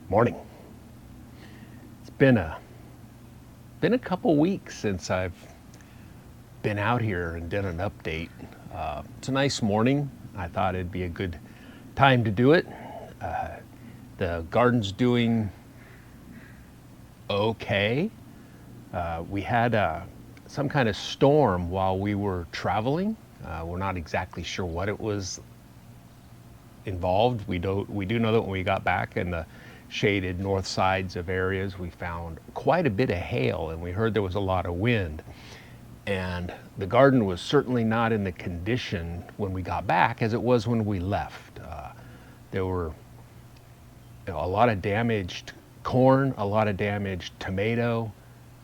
Morning. It's been a couple weeks since I've been out here and did an update. It's a nice morning. I thought it'd be a good time to do it. The garden's doing okay. We had some kind of storm while we were traveling. We're not exactly sure what it was involved. We do know that when we got back in the shaded north sides of areas, we found quite a bit of hail, and we heard there was a lot of wind. And the garden was certainly not in the condition when we got back as it was when we left. There were a lot of damaged corn, a lot of damaged tomato.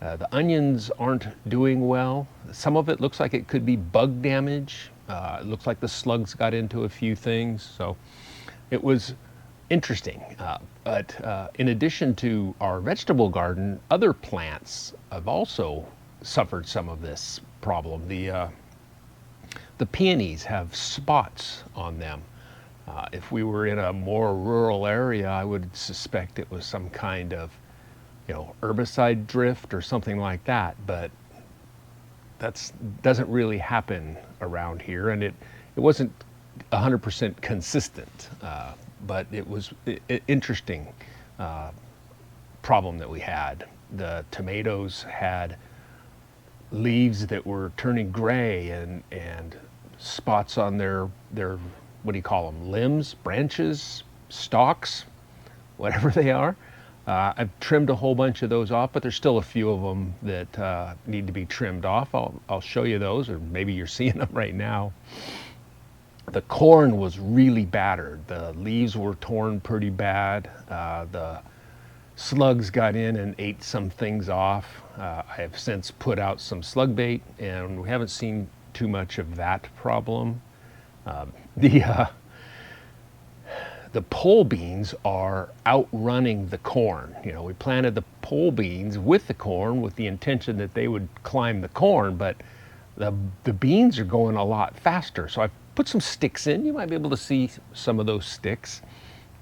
The onions aren't doing well. Some of it looks like it could be bug damage. It looks like the slugs got into a few things. So it was interesting. But in addition to our vegetable garden, other plants have also suffered some of this problem. The peonies have spots on them. If we were in a more rural area, I would suspect it was some kind of, herbicide drift or something like that. But that doesn't really happen around here, and it wasn't 100% consistent. But it was an interesting problem that we had. The tomatoes had leaves that were turning gray and spots on their what do you call them, limbs, branches, stalks, whatever they are. I've trimmed a whole bunch of those off, but there's still a few of them that need to be trimmed off. I'll show you those, or maybe you're seeing them right now. The corn was really battered. The leaves were torn pretty bad. The slugs got in and ate some things off. I have since put out some slug bait, and we haven't seen too much of that problem. The pole beans are outrunning the corn. We planted the pole beans with the corn with the intention that they would climb the corn, but the beans are going a lot faster. So I've put some sticks in. You might be able to see some of those sticks.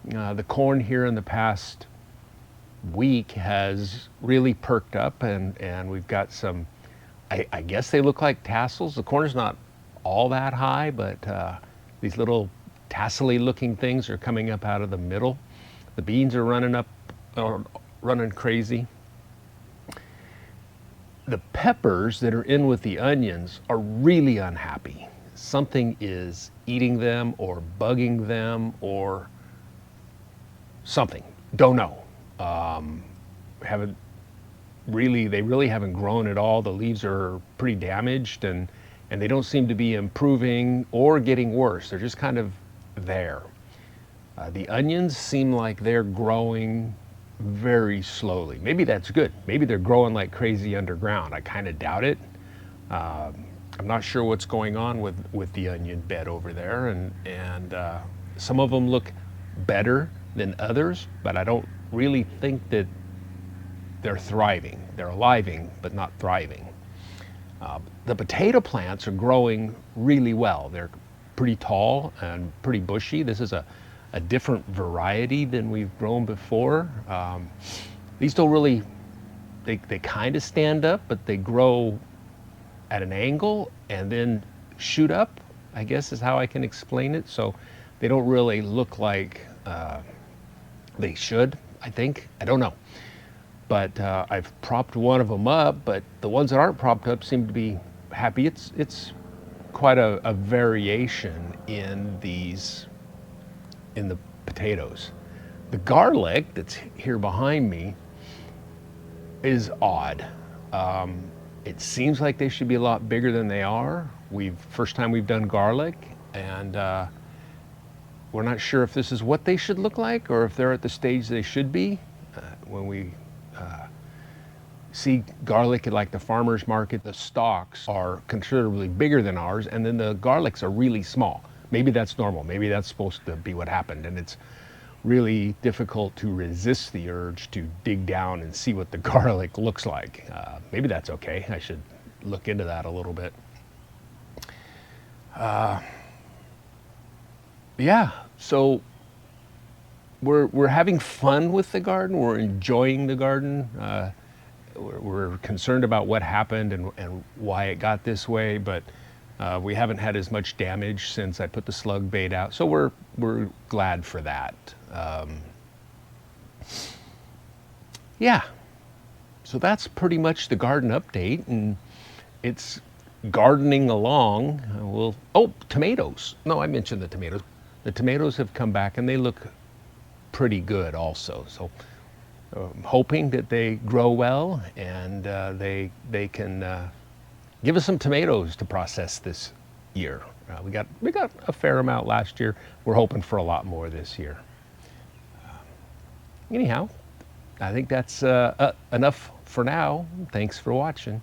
The corn here in the past week has really perked up, and we've got some, I guess they look like tassels. The corn is not all that high, but these little tassel-y looking things are coming up out of the middle. The beans are running crazy. The peppers that are in with the onions are really unhappy. Something is eating them or bugging them or something. Don't know. They really haven't grown at all. The leaves are pretty damaged, and they don't seem to be improving or getting worse. They're just kind of there. The onions seem like they're growing very slowly. Maybe that's good. Maybe they're growing like crazy underground. I kind of doubt it. I'm not sure what's going on with the onion bed over there, and some of them look better than others, but I don't really think that they're thriving. They're aliving, but not thriving. The potato plants are growing really well. They're pretty tall and pretty bushy. This is a different variety than we've grown before. These don't really, they kind of stand up, but they grow at an angle and then shoot up, I guess is how I can explain it. So they don't really look like they should, I think. I don't know. But I've propped one of them up, but the ones that aren't propped up seem to be happy. It's quite a variation in the potatoes. The garlic that's here behind me is odd. It seems like they should be a lot bigger than they are. First time we've done garlic, and we're not sure if this is what they should look like or if they're at the stage they should be. When we see garlic at like the farmer's market, the stalks are considerably bigger than ours, and then the garlics are really small. Maybe that's normal. Maybe that's supposed to be what happened, and it's really difficult to resist the urge to dig down and see what the garlic looks like. Maybe that's okay. I should look into that a little bit. Yeah, so we're having fun with the garden. We're enjoying the garden. We're concerned about what happened and why it got this way, but we haven't had as much damage since I put the slug bait out. So we're glad for that. Yeah. So that's pretty much the garden update, and it's gardening along. Tomatoes. No, I mentioned the tomatoes. The tomatoes have come back and they look pretty good also. So I'm hoping that they grow well and they can give us some tomatoes to process this year. We got a fair amount last year. We're hoping for a lot more this year. Anyhow, I think that's enough for now. Thanks for watching.